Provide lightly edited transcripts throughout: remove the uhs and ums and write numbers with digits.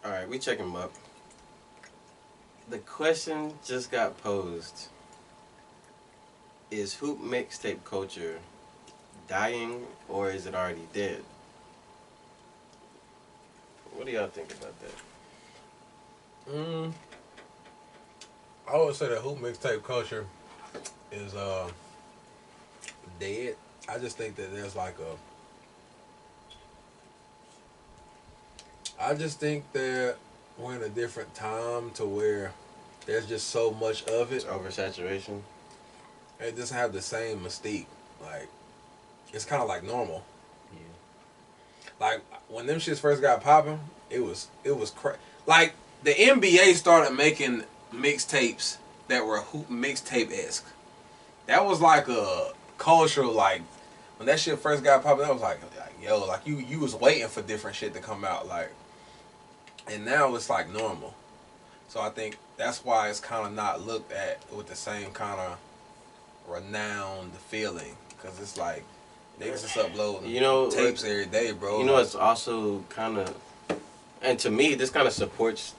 All right, we check him up. The question just got posed. Is hoop mixtape culture dying or is it already dead? What do y'all think about that? I would say that hoop mixtape culture is dead. I just think that there's like I just think that we're in a different time to where there's just so much of it. It's oversaturation. It doesn't have the same mystique. Like, it's kind of like normal. Yeah. Like when them shits first got popping, it was like the NBA started making mixtapes that were hoop mixtape-esque. That was like a cultural, like when that shit first got popping, I was like yo, like you was waiting for different shit to come out, like, and now it's like normal. So I think that's why it's kind of not looked at with the same kind of renowned feeling, because it's like niggas is uploading tapes every day, bro. You know, it's also kind of, and to me, this kind of supports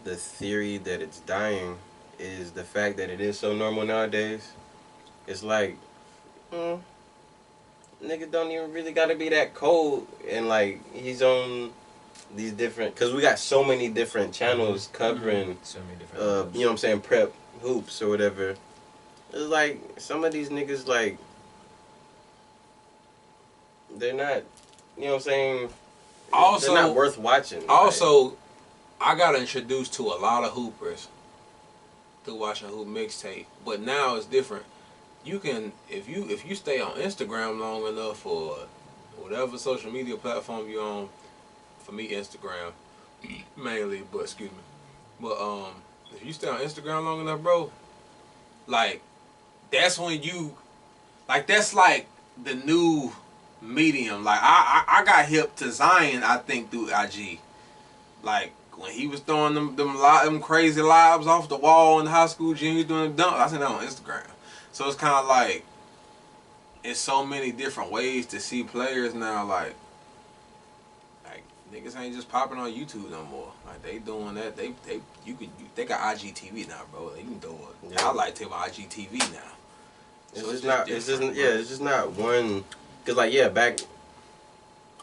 the theory that it's dying, is the fact that it is so normal nowadays. It's like, nigga don't even really gotta be that cold, and like he's on these different, cause we got so many different channels covering, so many different you know what I'm saying, prep hoops or whatever. It's like some of these niggas, like, they're not, you know what I'm saying. Also, they're not worth watching. Also, like, I got introduced to a lot of hoopers through watching Hoop Mixtape, but now it's different. You can, if you stay on Instagram long enough, or whatever social media platform you're on, for me Instagram mainly, but excuse me, but if you stay on Instagram long enough, bro, like that's when you, like that's like the new medium. Like I got hip to Zion, I think, through IG. Like when he was throwing them crazy lobs off the wall in the high school gym, he was doing them dunks. I seen that on Instagram. So it's kind of like, it's so many different ways to see players now. Like niggas ain't just popping on YouTube no more. Like they doing that. They got IGTV now, bro. They can do it. Yeah. I like to have IGTV now. So it's just not one. Cause like back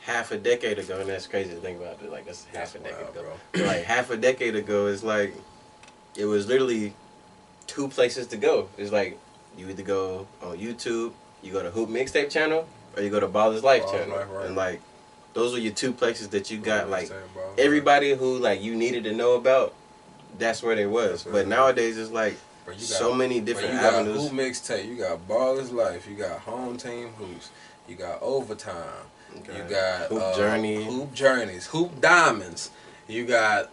half a decade ago, and that's crazy to think about it. Like that's half a decade ago. Bro. Like half a decade ago, it's like it was literally two places to go. It's like you either go on YouTube, you go to Hoop Mixtape channel, or you go to Baller's Life channel, right. And like those are your two places that you got. Like everybody who like you needed to know about, that's where they was. But nowadays it's like so many different avenues. Hoop Mixtape, you got Baller's Life, you got Home Team Hoops, you got Overtime, you got Hoop Journeys, Hoop Diamonds. You got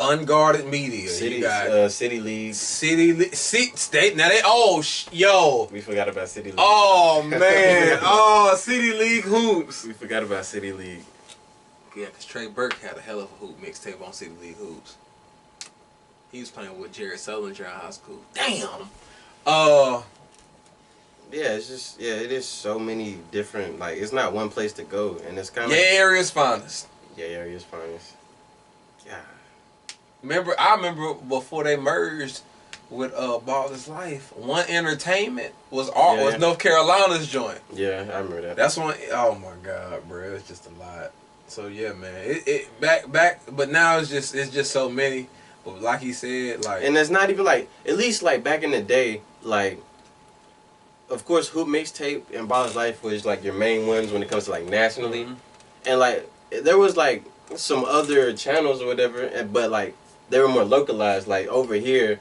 Unguarded Media. City, you got City League. State. Now they yo. We forgot about City League. Oh man. City League hoops. We forgot about City League. Yeah, cause Trey Burke had a hell of a hoop mixtape on City League hoops. He was playing with Jared Sullinger in high school. Damn. Yeah, it's just it is so many different. Like it's not one place to go, and it's kind of Area's finest. Area's finest. Yeah. I remember before they merged with Baller's Life, One Entertainment was North Carolina's joint. Yeah, I remember that. That's one. Oh my God, bro, it's just a lot. So yeah, man, it back, but now it's just so many. But like he said, like, and it's not even like, at least like back in the day, like, of course, Hoop Mixtape and Baller's Life was like your main ones when it comes to like nationally, and like there was like some other channels or whatever, but like they were more localized. Like over here,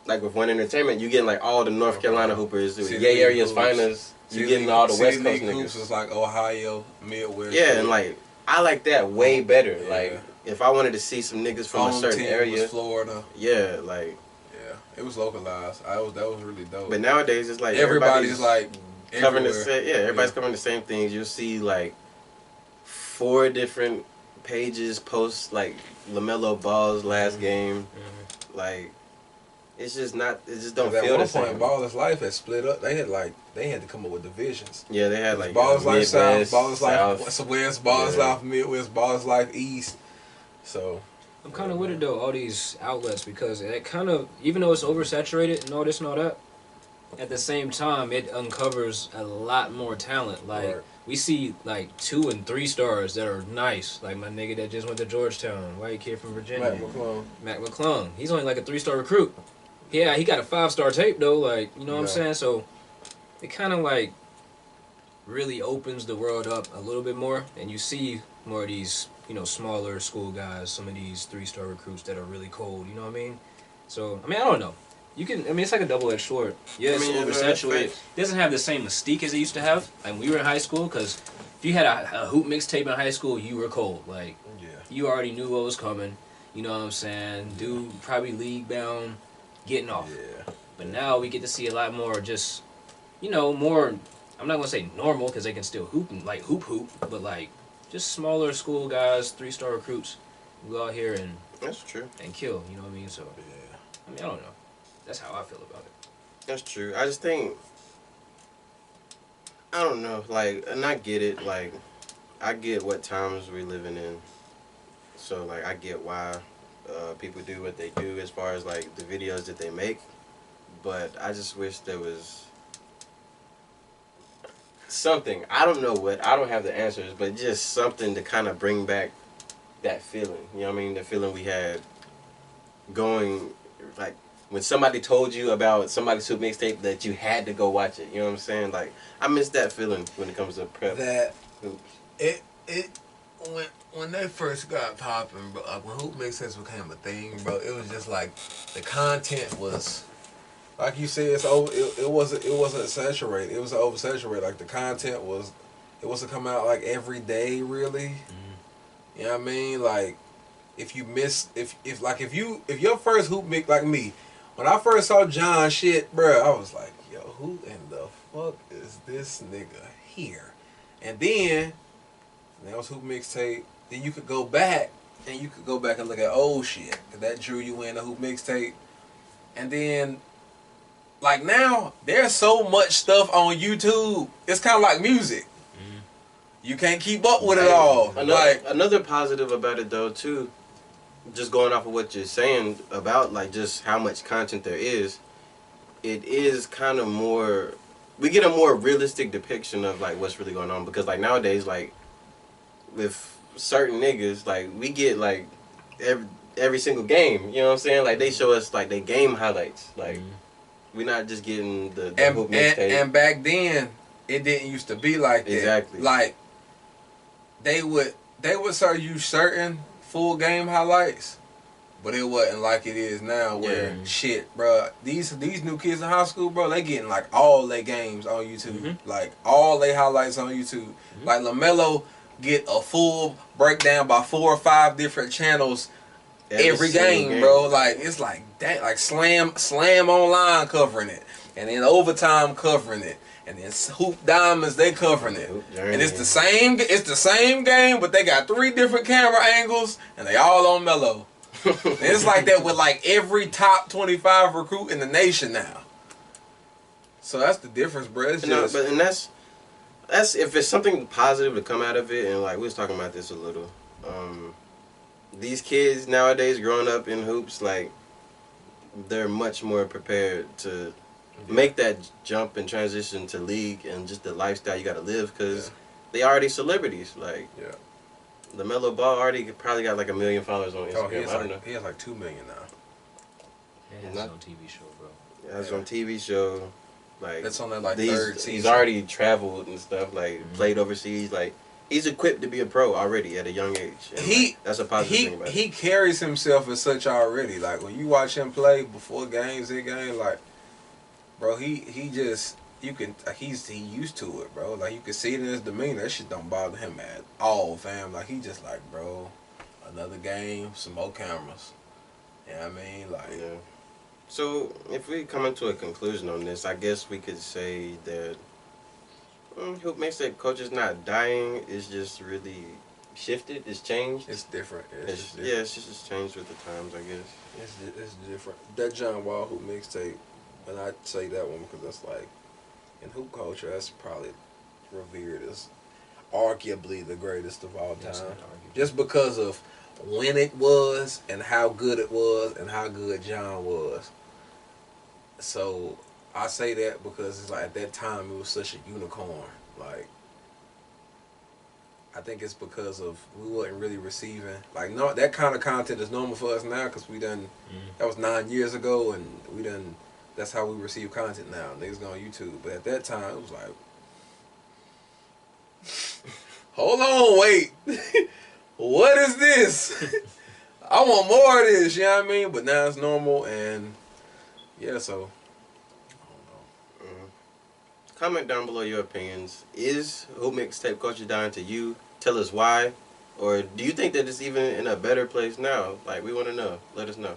like with One Entertainment, you getting like all the North Carolina hoopers, Area's finest. You getting all the West Coast niggas. Hoops is like Ohio, Midwest. Yeah, and like I like that way better. Yeah. Like if I wanted to see some niggas from a certain area, was Florida. Yeah, like it was localized. That was really dope. But nowadays it's like everybody's like covering everybody's covering the same things. You'll see like 4 different pages post like LaMelo Ball's last game. Like it's just not. It just don't feel the same. At one point, Baller's Life had split up. They had to come up with divisions. Yeah, they had like Baller's Life South, Baller's South, Life West, Baller's Life Midwest, Baller's Life East. So I'm kind of with it though, all these outlets, because it kind of, even though it's oversaturated and all this and all that, at the same time it uncovers a lot more talent. Like we see like 2 and 3 stars that are nice. Like my nigga that just went to Georgetown, white kid from Virginia, Mac McClung. He's only like a 3-star recruit. Yeah, he got a 5-star tape though. Like you know what I'm saying. So it kind of like really opens the world up a little bit more, and you see more of these, you know, smaller school guys, some of these 3-star recruits that are really cold, you know what I mean? So, I mean, I don't know. You can, I mean, it's like a double-edged sword. Yeah, it's oversaturated. It doesn't have the same mystique as it used to have. Like, we were in high school, because if you had a hoop mixtape in high school, you were cold. Like, you already knew what was coming, you know what I'm saying? Dude, probably league-bound, getting off. Yeah. But now we get to see a lot more just, you know, more, I'm not going to say normal, because they can still hoop, like hoop, but like, just smaller school guys, 3-star recruits, who go out here and that's true and kill. You know what I mean? So yeah, I mean I don't know. That's how I feel about it. That's true. I just think I don't know. Like, and I get it. Like, I get what times we're living in. So like, I get why people do what they do as far as like the videos that they make. But I just wish there was something, I don't know what, I don't have the answers, but just something to kind of bring back that feeling, you know what I mean? The feeling we had going, like, when somebody told you about somebody's Hoop Mixtape that you had to go watch it, you know what I'm saying? Like, I miss that feeling when it comes to prep. That, hoops. When they first got popping, bro, like when Hoop Mixtapes became a thing, bro, it was just like, the content was, like you said, it wasn't saturated. It was oversaturated. Like the content was, it was to come out like every day, really. Mm-hmm. You know what I mean? Like, if you miss, if your first hoop mix, like me, when I first saw John shit, bro, I was like, yo, who in the fuck is this nigga here? And then that was Hoop Mixtape. Then you could go back and look at old shit, 'cause that drew you in the Hoop Mixtape. And then, like now, there's so much stuff on YouTube. It's kind of like music. Mm-hmm. You can't keep up with it all. Another positive about it though too, just going off of what you're saying about like just how much content there is, it is kind of more, we get a more realistic depiction of like what's really going on, because like nowadays, like with certain niggas, like we get like every single game, you know what I'm saying? Like they show us like they game highlights, like. Mm-hmm. We're not just getting the Hoop Mixtape. And back then, it didn't used to be like that. Exactly. Like, they would serve you certain full game highlights, but it wasn't like it is now where, shit, bro, these new kids in high school, bro, they getting like all their games on YouTube. Mm-hmm. Like, all their highlights on YouTube. Mm-hmm. Like, LaMelo get a full breakdown by 4 or 5 different channels every game, bro. Like, it's like that, like slam online covering it, and then overtime covering it, and then Hoop Diamonds they covering it, and it's the same game, but they got 3 different camera angles, and they all on Melo. And it's like that with like every top 25 recruit in the nation now. So that's the difference, bro. It's just, and that's if it's something positive to come out of it, and like we was talking about this a little. These kids nowadays growing up in hoops, like, they're much more prepared to make that jump and transition to league and just the lifestyle you got to live, because they already celebrities. Like, LaMelo Ball already probably got like 1 million followers on Instagram. I don't know. He has like 2 million now. Yeah, he's on TV show, bro. Yeah, it's on TV show. Like, that's on that like third season. He's already traveled and stuff, like played overseas, like. He's equipped to be a pro already at a young age. And that's a positive thing about it. He carries himself as such already. Like, when you watch him play before games, like, bro, he just, you can, he used to it, bro. Like, you can see it in his demeanor. That shit don't bother him at all, fam. Like, he just like, bro, another game, some more cameras. You know what I mean? Like, yeah. So, if we come into a conclusion on this, I guess we could say that Hoop Mixtape culture's not dying. It's just really shifted. It's changed. It's different. It's different. Yeah, it's just changed with the times, I guess. It's different. That John Wall Hoop Mixtape, and I say that one because that's like, in hoop culture, that's probably revered as arguably the greatest of all time. Just because of when it was and how good it was and how good John was. So I say that because it's like at that time it was such a unicorn. Like I think it's because of we wasn't really receiving like no that kind of content is normal for us now because we done that was 9 years ago and we done that's how we receive content now. Niggas go on YouTube, but at that time it was like, hold on, wait, what is this? I want more of this. You know what I mean? But now it's normal and yeah, so. Comment down below your opinions. Is Hoopmixtape culture dying to you? Tell us why. Or do you think that it's even in a better place now? Like, we want to know. Let us know.